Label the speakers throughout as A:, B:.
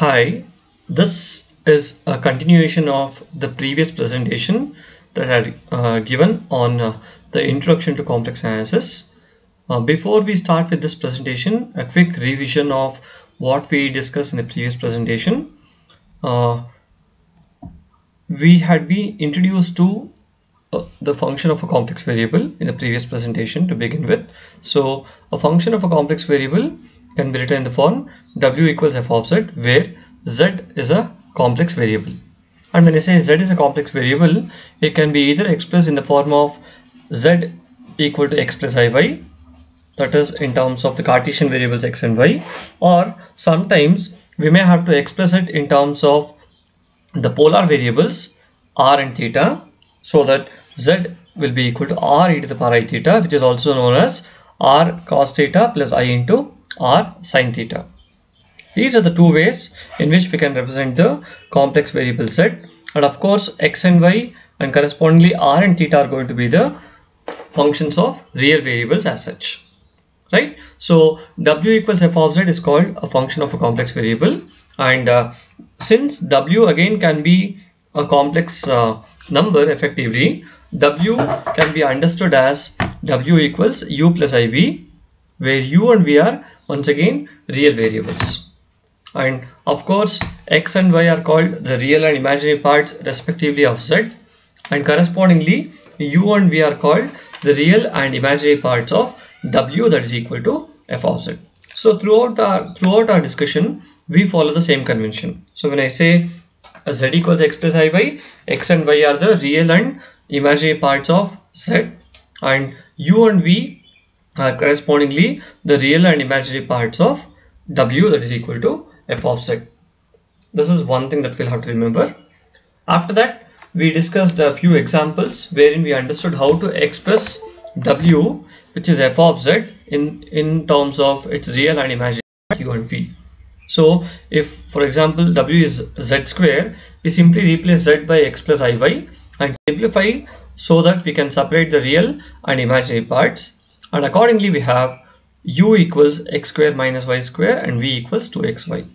A: Hi, this is a continuation of the previous presentation that I had given on the introduction to complex analysis. Before we start with this presentation, a quick revision of what we discussed in the previous presentation. We had been introduced to the function of a complex variable in the previous presentation to begin with. So a function of a complex variable can be written in the form w equals f of z, where z is a complex variable. And when I say z is a complex variable, it can be either expressed in the form of z equal to x plus iy, that is in terms of the Cartesian variables x and y, or sometimes we may have to express it in terms of the polar variables r and theta, so that z will be equal to r e to the power I theta, which is also known as r cos theta plus I into r sin theta. These are the two ways in which we can represent the complex variable z, and of course x and y and correspondingly r and theta are going to be the functions of real variables as such, right? So w equals f of z is called a function of a complex variable, and since w again can be a complex number, effectively w can be understood as w equals u plus iv, where u and v are once again real variables. And of course x and y are called the real and imaginary parts respectively of z, and correspondingly u and v are called the real and imaginary parts of w, that is equal to f of z. So throughout our discussion we follow the same convention. So when I say z equals x plus iy, x and y are the real and imaginary parts of z, and u and v are correspondingly the real and imaginary parts of w, that is equal to f of z. This is one thing that we'll have to remember. After that, we discussed a few examples wherein we understood how to express w, which is f of z, in terms of its real and imaginary u and v. So if, for example, w is z square, we simply replace z by x plus iy and simplify so that we can separate the real and imaginary parts, and accordingly we have u equals x square minus y square and v equals 2xy.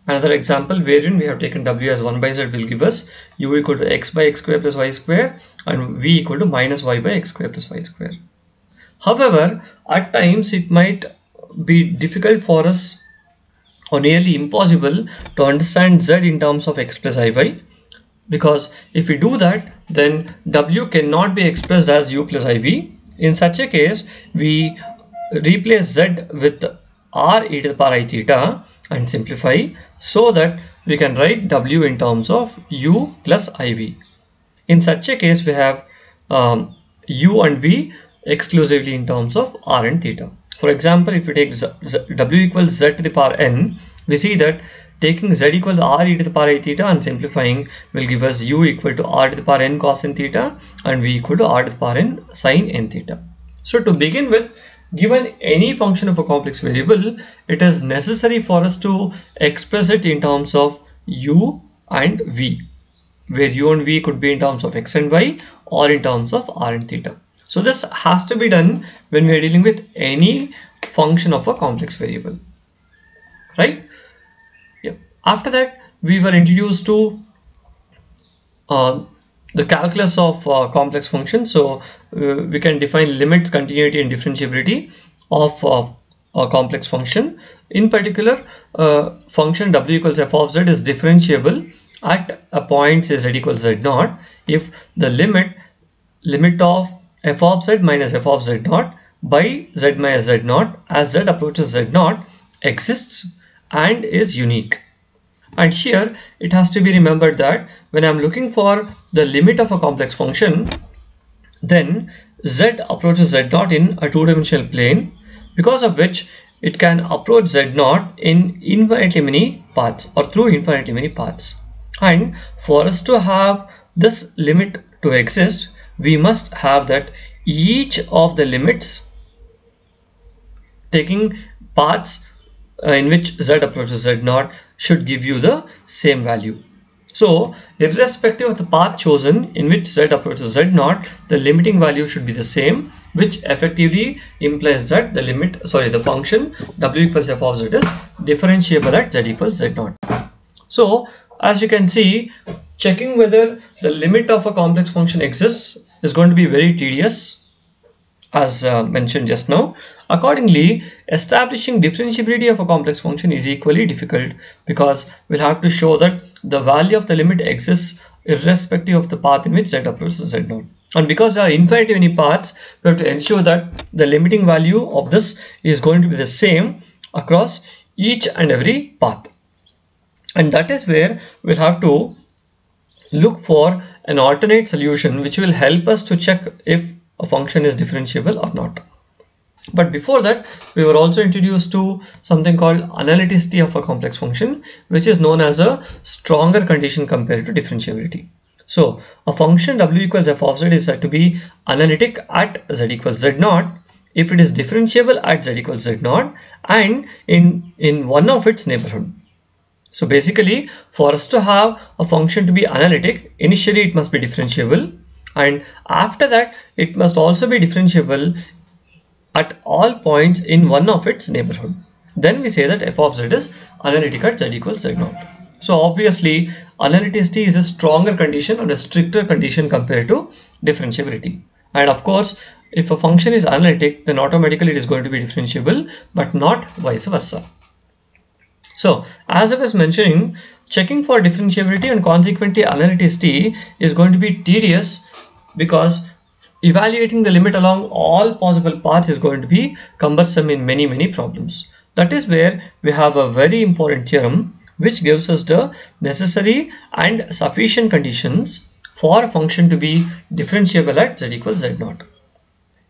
A: Another example wherein we have taken w as 1 by z will give us u equal to x by x square plus y square and v equal to minus y by x square plus y square. However, at times it might be difficult for us or nearly impossible to understand z in terms of x plus iy, because if we do that, then w cannot be expressed as u plus iv. In such a case, we replace z with r e to the power I theta and simplify so that we can write w in terms of u plus iv. In such a case, we have u and v exclusively in terms of r and theta. For example, if we take w equals z to the power n, we see that taking z equals r e to the power I theta and simplifying will give us u equal to r to the power n cos n theta and v equal to r to the power n sin n theta. So to begin with, given any function of a complex variable, it is necessary for us to express it in terms of u and v, where u and v could be in terms of x and y or in terms of r and theta. So this has to be done when we are dealing with any function of a complex variable, right? Yeah. After that, we were introduced to the calculus of complex functions. So we can define limits, continuity and differentiability of a complex function. In particular, function w equals f of z is differentiable at a point say z equals z naught if the limit of f of z minus f of z naught by z minus z naught as z approaches z naught exists and is unique. And here it has to be remembered that when I'm looking for the limit of a complex function, then z approaches z naught in a two-dimensional plane, because of which it can approach z naught in infinitely many paths or through infinitely many paths. And for us to have this limit to exist, we must have that each of the limits taking paths in which z approaches z naught should give you the same value. So irrespective of the path chosen in which z approaches z naught, the limiting value should be the same, which effectively implies that the function w equals f of z is differentiable at z equals z naught. So as you can see, checking whether the limit of a complex function exists is going to be very tedious, as mentioned just now. Accordingly, establishing differentiability of a complex function is equally difficult, because we'll have to show that the value of the limit exists irrespective of the path in which z approaches z naught. And because there are infinitely many paths, we have to ensure that the limiting value of this is going to be the same across each and every path. And that is where we'll have to look for an alternate solution which will help us to check if a function is differentiable or not. But before that, we were also introduced to something called analyticity of a complex function, which is known as a stronger condition compared to differentiability. So a function w equals f of z is said to be analytic at z equals z naught if it is differentiable at z equals z naught and in one of its neighborhood. So basically, for us to have a function to be analytic, initially it must be differentiable, and after that it must also be differentiable at all points in one of its neighborhood. Then we say that f of z is analytic at z equals z naught. So obviously, analyticity is a stronger condition and a stricter condition compared to differentiability. And of course, if a function is analytic, then automatically it is going to be differentiable, but not vice versa. So as I was mentioning, checking for differentiability and consequently analyticity is going to be tedious, because evaluating the limit along all possible paths is going to be cumbersome in many problems. That is where we have a very important theorem which gives us the necessary and sufficient conditions for a function to be differentiable at z equals z naught.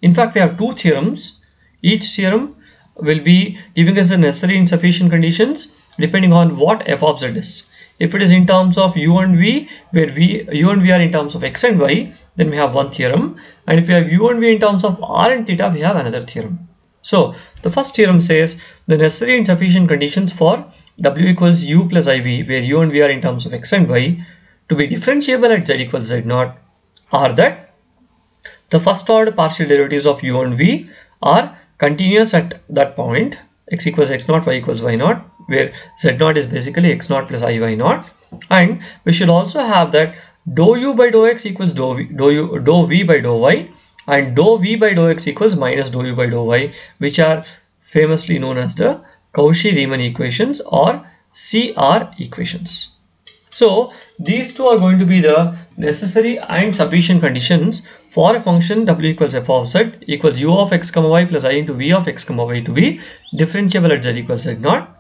A: In fact, we have two theorems. Each theorem will be giving us the necessary and sufficient conditions depending on what f of z is. If it is in terms of u and v, where u and v are in terms of x and y, then we have one theorem. And if we have u and v in terms of r and theta, we have another theorem. So the first theorem says the necessary and sufficient conditions for w equals u plus iv, where u and v are in terms of x and y, to be differentiable at z equals z naught are that the first order partial derivatives of u and v are continuous at that point, x equals x naught, y equals y naught, where z naught is basically x naught plus I y naught. And we should also have that dou u by dou x equals dou v by dou y, and dou v by dou x equals minus dou u by dou y, which are famously known as the Cauchy-Riemann equations or CR equations. So these two are going to be the necessary and sufficient conditions for a function w equals f of z equals u of x comma y plus I into v of x comma y to be differentiable at z equals z naught.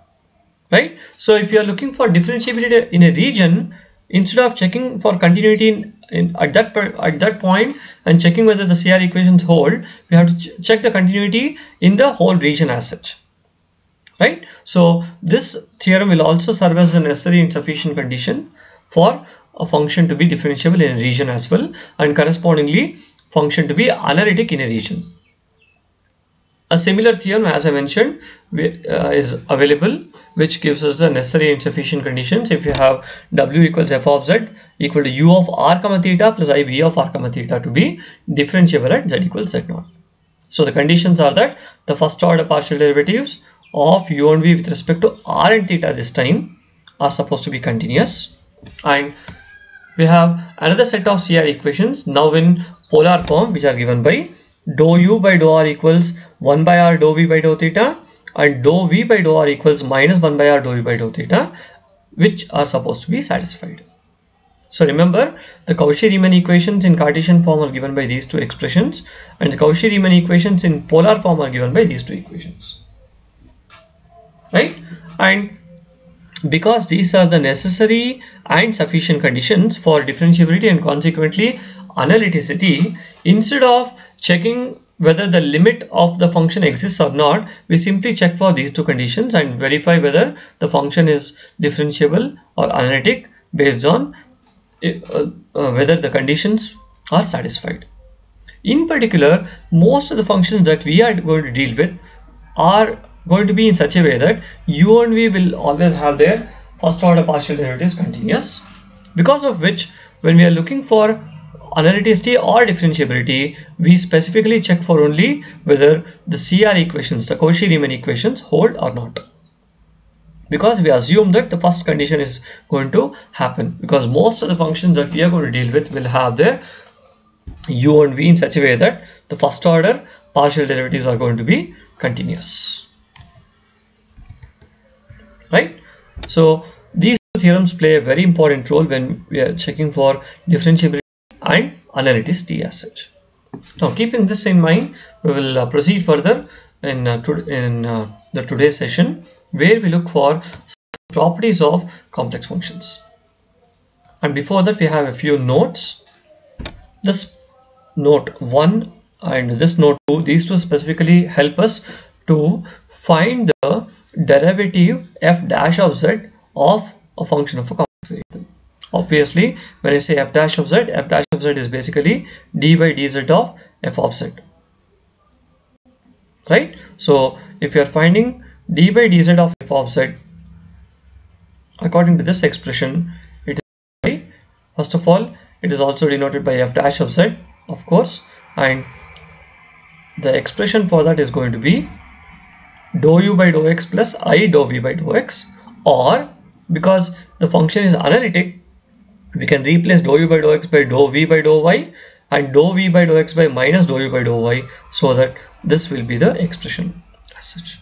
A: Right? So if you are looking for differentiability in a region, instead of checking for continuity at that point and checking whether the CR equations hold, we have to check the continuity in the whole region as such. Right? So this theorem will also serve as a necessary and sufficient condition for a function to be differentiable in a region as well, and correspondingly function to be analytic in a region. A similar theorem, as I mentioned, is available, which gives us the necessary and sufficient conditions if you have w equals f of z equal to u of r comma theta plus I v of r comma theta to be differentiable at z equals z naught. So the conditions are that the first order partial derivatives of u and v with respect to r and theta this time are supposed to be continuous, and we have another set of CR equations now in polar form, which are given by dou u by dou r equals 1 by r dou v by dou theta and dou v by dou r equals minus 1 by r dou v by dou theta, which are supposed to be satisfied. So remember, the Cauchy-Riemann equations in Cartesian form are given by these two expressions, and the Cauchy-Riemann equations in polar form are given by these two equations. Right? And because these are the necessary and sufficient conditions for differentiability and consequently analyticity, instead of checking whether the limit of the function exists or not, we simply check for these two conditions and verify whether the function is differentiable or analytic based on whether the conditions are satisfied. In particular, most of the functions that we are going to deal with are going to be in such a way that u and v will always have their first order partial derivatives continuous, because of which when we are looking for analyticity or differentiability, we specifically check for only whether the CR equations, the Cauchy-Riemann equations, hold or not. because we assume that the first condition is going to happen, because most of the functions that we are going to deal with will have their u and v in such a way that the first order partial derivatives are going to be continuous, right? So these two theorems play a very important role when we are checking for differentiability and analyticity as such. Now, keeping this in mind, we will proceed further in the today's session, where we look for properties of complex functions. And before that, we have a few notes. This note 1 and this note 2, these two specifically help us to find the derivative f dash of z of a function of a complex variable. Obviously, when I say f dash of z is basically d by dz of f of z, right? So if you are finding d by dz of f of z according to this expression, it is, first of all, it is also denoted by f dash of z, of course, and the expression for that is going to be dou u by dou x plus I dou v by dou x, or because the function is analytic, we can replace dou u by dou x by dou v by dou y and dou v by dou x by minus dou u by dou y, so that this will be the expression as such.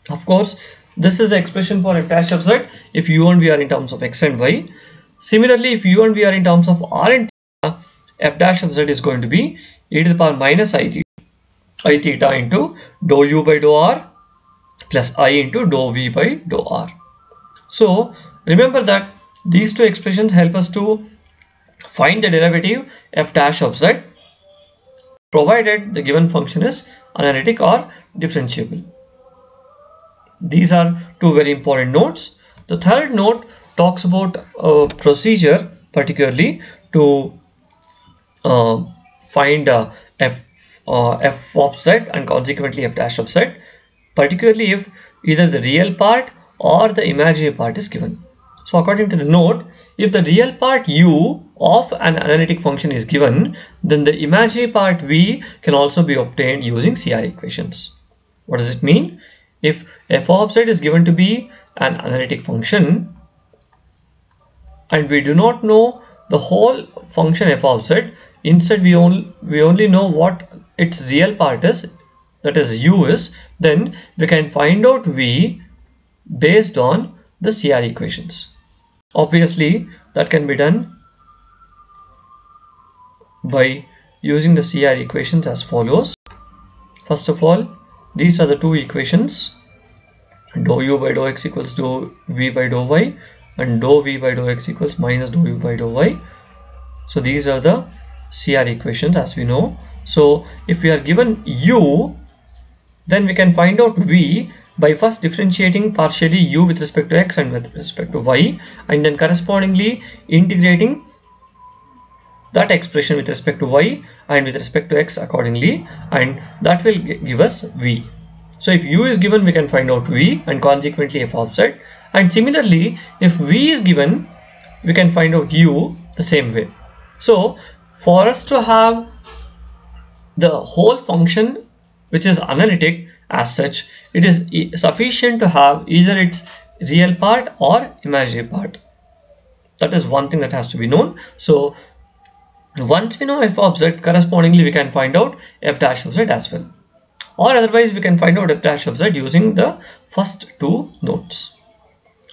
A: Of course, this is the expression for f dash of z if u and v are in terms of x and y. Similarly, if u and v are in terms of r and theta, f dash of z is going to be e to the power minus I theta into dou u by dou r plus I into dou v by dou r. So remember that these two expressions help us to find the derivative f dash of z provided the given function is analytic or differentiable. These are two very important notes. The third note talks about a procedure particularly to find f of z and consequently f dash of z, particularly if either the real part or the imaginary part is given. So according to the note, if the real part u of an analytic function is given, then the imaginary part v can also be obtained using CR equations. What does it mean? If f of z is given to be an analytic function and we do not know the whole function f of z, instead we only know what its real part is, that is u is, then we can find out v based on the CR equations. Obviously, that can be done by using the CR equations as follows. First of all, these are the two equations, dou u by dou x equals dou v by dou y and dou v by dou x equals minus dou u by dou y. So these are the CR equations as we know. So if we are given u, then we can find out v by first differentiating partially u with respect to x and with respect to y, and then correspondingly integrating that expression with respect to y and with respect to x accordingly, and that will give us v. So if u is given, we can find out v and consequently f of z, and similarly if v is given, we can find out u the same way. So for us to have the whole function which is analytic as such, it is sufficient to have either its real part or imaginary part. That is one thing that has to be known. So once we know f of z, correspondingly we can find out f dash of z as well, or otherwise we can find out f dash of z using the first two notes.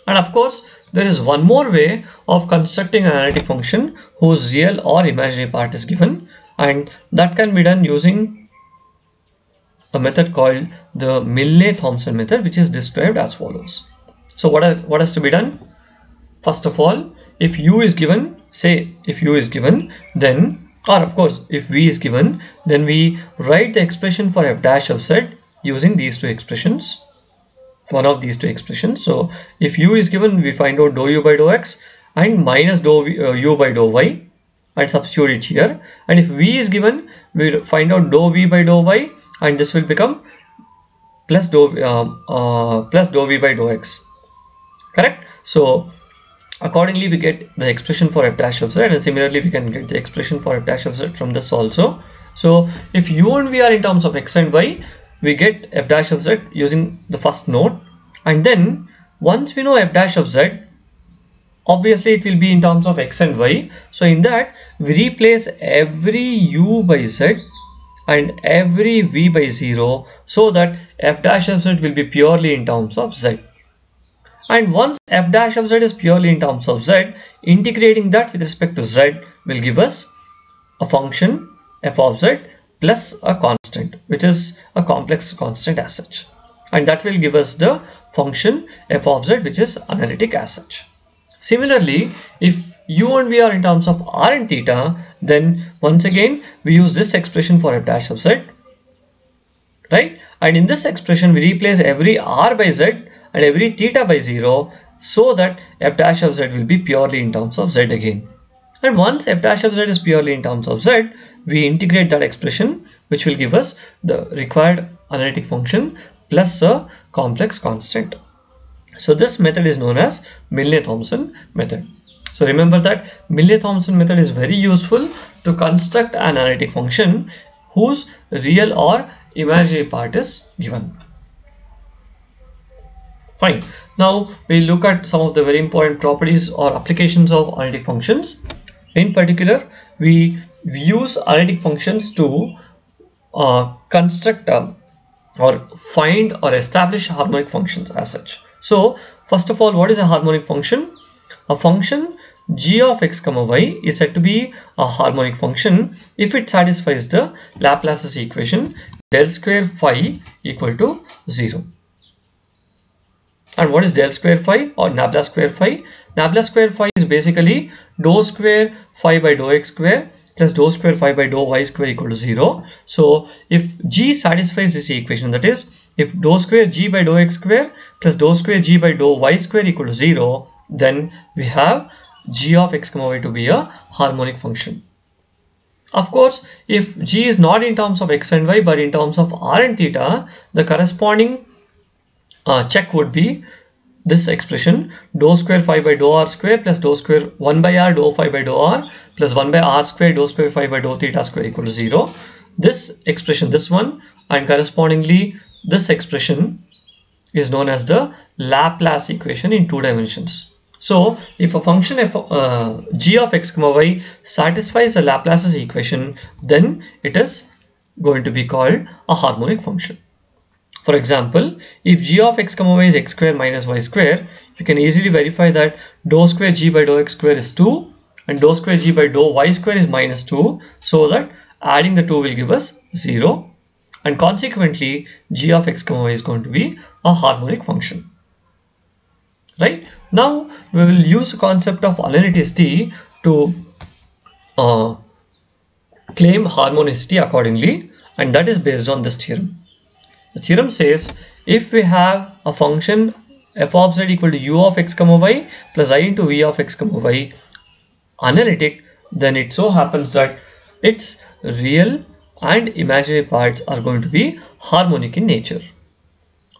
A: And of course, there is one more way of constructing an analytic function whose real or imaginary part is given, and that can be done using a method called the Millet-Thomson method, which is described as follows. So what has to be done? First of all, if u is given, say if u is given, then, or of course if v is given, then we write the expression for f dash of z using these two expressions, one of these two expressions. So if u is given, we find out dou u by dou x and minus dou u by dou y and substitute it here, and if v is given, we find out dou v by dou y and this will become plus dou v by dou x, correct? So accordingly we get the expression for f dash of z, and similarly we can get the expression for f dash of z from this also. So if u and v are in terms of x and y, we get f dash of z using the first node, and then Once we know f dash of z, obviously it will be in terms of x and y. So in that we replace every u by z and every v by 0, so that f dash of z will be purely in terms of z. And once f dash of z is purely in terms of z, integrating that with respect to z will give us a function f of z plus a constant, which is a complex constant as such. And that will give us the function f of z, which is analytic as such. Similarly, if u and v are in terms of r and theta, then once again we use this expression for f dash of z, right? And in this expression we replace every r by z and every theta by 0, so that f dash of z will be purely in terms of z again. And once f dash of z is purely in terms of z, we integrate that expression, which will give us the required analytic function plus a complex constant. So this method is known as Millet-Thomson method. So remember that Millet-Thomson method is very useful to construct an analytic function whose real or imaginary part is given. Fine. Now we look at some of the very important properties or applications of analytic functions. In particular, we use analytic functions to construct or find or establish harmonic functions as such. So first of all, what is a harmonic function? A function g of x comma y is said to be a harmonic function if it satisfies the Laplace's equation del square phi equal to 0. And what is del square phi or Nabla square phi? Nabla square phi is basically dou square phi by dou x square plus dou square phi by dou y square equal to 0. So if g satisfies this equation, that is, if dou square g by dou x square plus dou square g by dou y square equal to 0, then we have g of x comma y to be a harmonic function. Of course, if g is not in terms of x and y but in terms of r and theta, the corresponding check would be this expression dou square phi by dou r square plus dou square 1 by r dou phi by dou r plus 1 by r square dou square phi by dou theta square equal to 0. This expression, this one, and correspondingly this expression is known as the Laplace equation in 2 dimensions. So if a function g of x comma y satisfies the Laplace's equation, then it is going to be called a harmonic function. For example, if g of x comma y is x square minus y square, you can easily verify that dou square g by dou x square is 2 and dou square g by dou y square is minus 2, so that adding the 2 will give us 0, and consequently g of x comma y is going to be a harmonic function. Right? Now we will use the concept of analyticity to claim harmonicity accordingly, and that is based on this theorem. The theorem says if we have a function f of z equal to u of x comma y plus I into v of x comma y analytic, then it so happens that its real and imaginary parts are going to be harmonic in nature.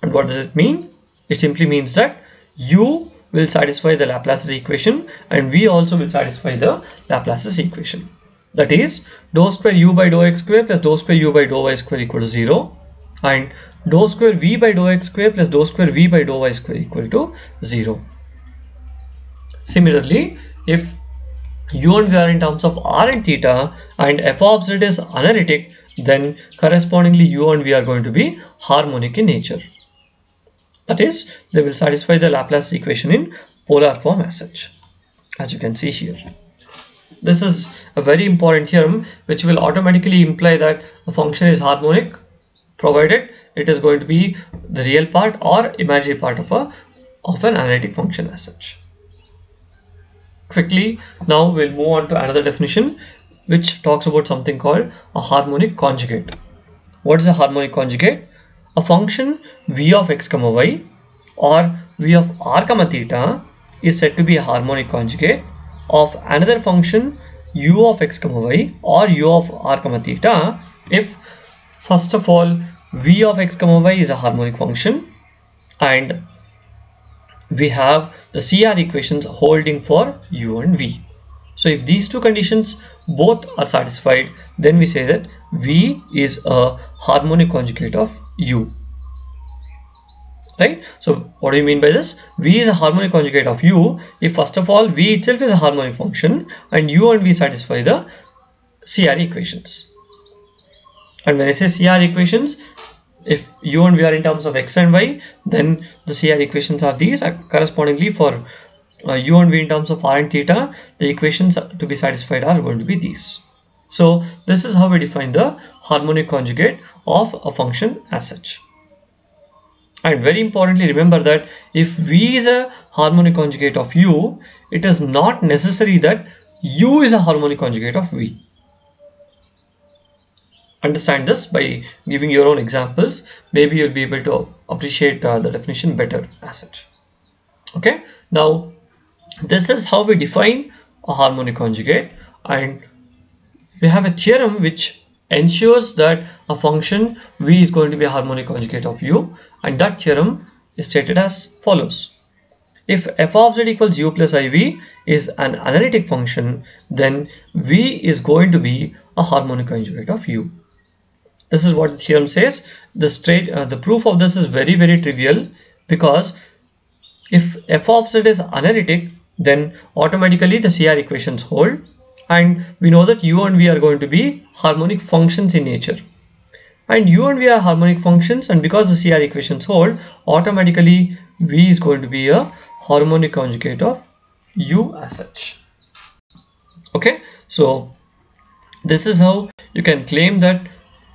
A: And what does it mean? It simply means that u will satisfy the Laplace's equation and v also will satisfy the Laplace's equation. That is, dou square u by dou x square plus dou square u by dou y square equal to 0, and dou square v by dou x square plus dou square v by dou y square equal to 0. Similarly, if u and v are in terms of r and theta and f of z is analytic, then correspondingly u and v are going to be harmonic in nature. That is, they will satisfy the Laplace equation in polar form as such, as you can see here. This is a very important theorem which will automatically imply that a function is harmonic provided it is going to be the real part or imaginary part of an analytic function as such. Quickly, now we'll move on to another definition which talks about something called a harmonic conjugate. What is a harmonic conjugate? A function v of x comma y or v of r comma theta is said to be a harmonic conjugate of another function u of x comma y or u of r comma theta if, first of all, v of x comma y is a harmonic function and we have the CR equations holding for u and v. So if these two conditions both are satisfied, then we say that v is a harmonic conjugate of u. right? So what do you mean by this? V is a harmonic conjugate of u if first of all V itself is a harmonic function and u and V satisfy the CR equations. And when I say CR equations, if u and v are in terms of x and y, then the CR equations are these. Correspondingly, for u and v in terms of r and theta, the equations to be satisfied are going to be these. So this is how we define the harmonic conjugate of a function as such. And very importantly, remember that if v is a harmonic conjugate of u, it is not necessary that u is a harmonic conjugate of v. Understand this by giving your own examples. Maybe you'll be able to appreciate the definition better as such. Okay, now this is how we define a harmonic conjugate, and we have a theorem which ensures that a function v is going to be a harmonic conjugate of u, and that theorem is stated as follows. If f of z equals u plus iv is an analytic function, then v is going to be a harmonic conjugate of u. This is what the theorem says. The proof of this is very trivial, because if f of z is analytic, then automatically the CR equations hold, and we know that u and v are going to be harmonic functions in nature, and u and v are harmonic functions, and because the CR equations hold, automatically v is going to be a harmonic conjugate of u as such. Okay, so this is how you can claim that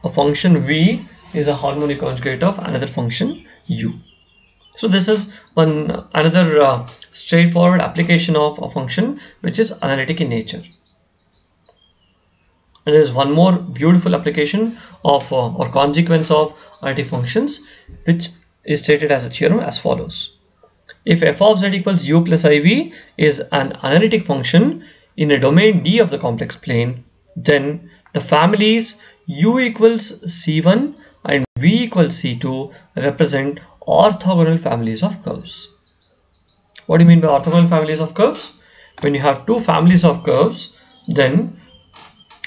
A: a function v is a harmonic conjugate of another function u. So this is another straightforward application of a function which is analytic in nature. And there is one more beautiful application of or consequence of analytic functions, which is stated as a theorem as follows. If f of z equals u plus iv is an analytic function in a domain D of the complex plane, then the families u equals c1 and v equals c2 represent orthogonal families of curves. What do you mean by orthogonal families of curves? When you have two families of curves, then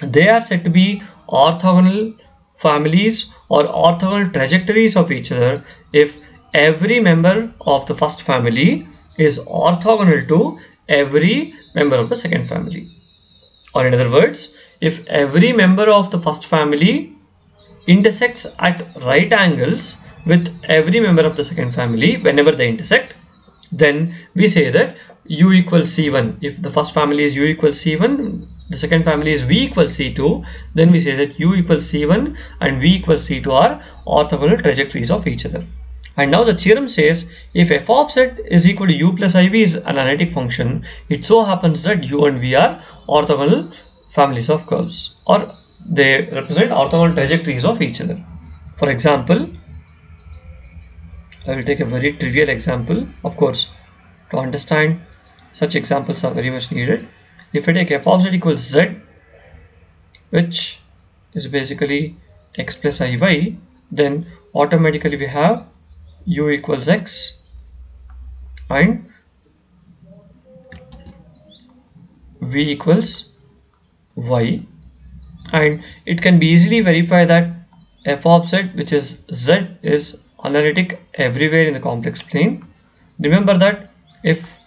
A: they are said to be orthogonal families or orthogonal trajectories of each other if every member of the first family is orthogonal to every member of the second family. Or in other words, if every member of the first family intersects at right angles with every member of the second family whenever they intersect, then we say that u equals c1. If the first family is u equals c1, the second family is v equals c2, then we say that u equals c1 and v equals c2 are orthogonal trajectories of each other. And now the theorem says if f of z is equal to u plus iv is an analytic function, it so happens that u and v are orthogonal families of curves, or they represent orthogonal trajectories of each other. For example, I will take a very trivial example. Of course, to understand, such examples are very much needed. If I take f of z equals z, which is basically x plus iy, then automatically we have u equals x and v equals y, and it can be easily verified that f of z, which is z, is analytic everywhere in the complex plane. Remember that if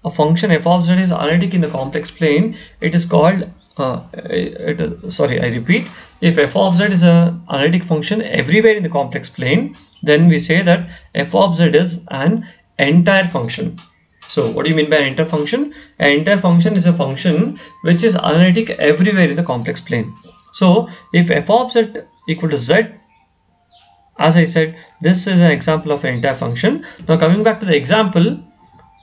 A: a function f of z is analytic in the complex plane, it is called I repeat, if f of z is an analytic function everywhere in the complex plane, then we say that f of z is an entire function. So what do you mean by an entire function? An entire function is a function which is analytic everywhere in the complex plane. So if f of z equal to z, as I said, this is an example of an entire function. Now coming back to the example,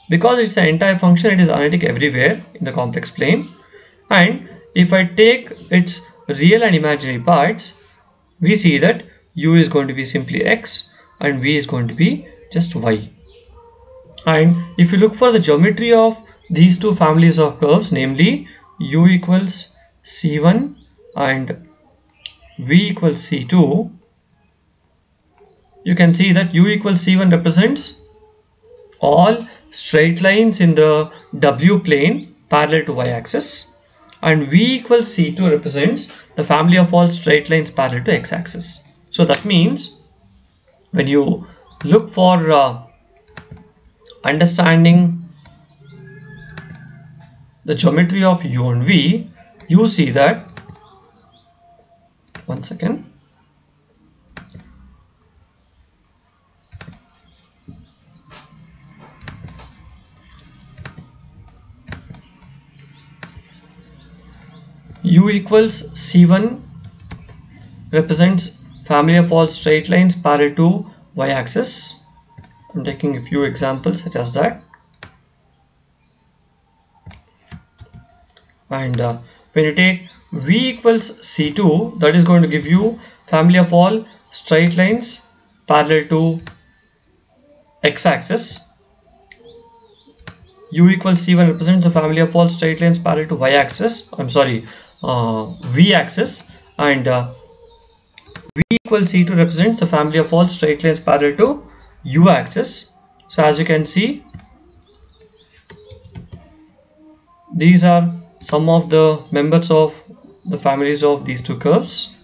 A: because it's an entire function, it is analytic everywhere in the complex plane, and if I take its real and imaginary parts, we see that u is going to be simply x and v is going to be just y. And if you look for the geometry of these two families of curves, namely u equals c1 and v equals c2, you can see that u equals c1 represents all straight lines in the w plane parallel to y-axis, and v equals c2 represents the family of all straight lines parallel to x-axis. So that means when you look for understanding the geometry of U and V, you see that, one second, U equals C1 represents family of all straight lines parallel to y-axis. I'm taking a few examples such as that. And when you take V equals C2, that is going to give you family of all straight lines parallel to x-axis. U equals C1 represents the family of all straight lines parallel to y-axis. I'm sorry, v-axis, and V equals C2 represents the family of all straight lines parallel to u-axis. So as you can see, these are some of the members of the families of these two curves.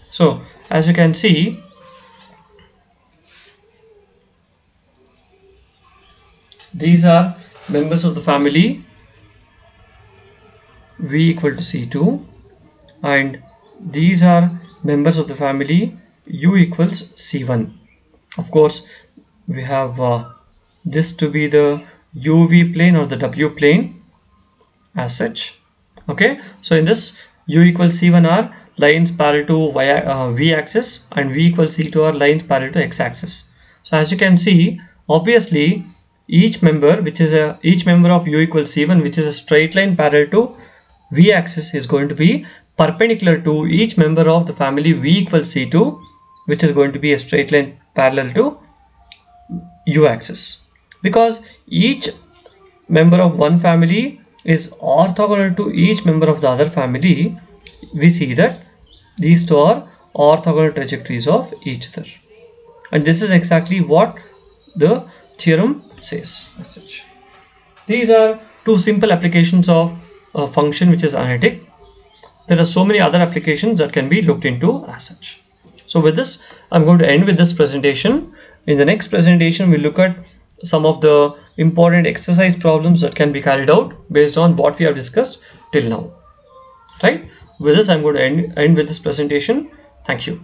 A: So as you can see, these are members of the family V equal to C2, and these are members of the family U equals C1. Of course, we have this to be the UV plane or the W plane as such. Okay, so in this, U equals C1 are lines parallel to V axis, and V equals C2 are lines parallel to X axis. So as you can see, obviously each member of U equals C1, which is a straight line parallel to V axis, is going to be perpendicular to each member of the family V equals C2, which is going to be a straight line parallel to U axis, because each member of one family is orthogonal to each member of the other family. We see that these two are orthogonal trajectories of each other, and this is exactly what the theorem says as such. These are two simple applications of a function which is analytic. There are so many other applications that can be looked into as such. So with this, I'm going to end with this presentation. In the next presentation, we'll look at some of the important exercise problems that can be carried out based on what we have discussed till now. Right? With this, I'm going to end with this presentation. Thank you.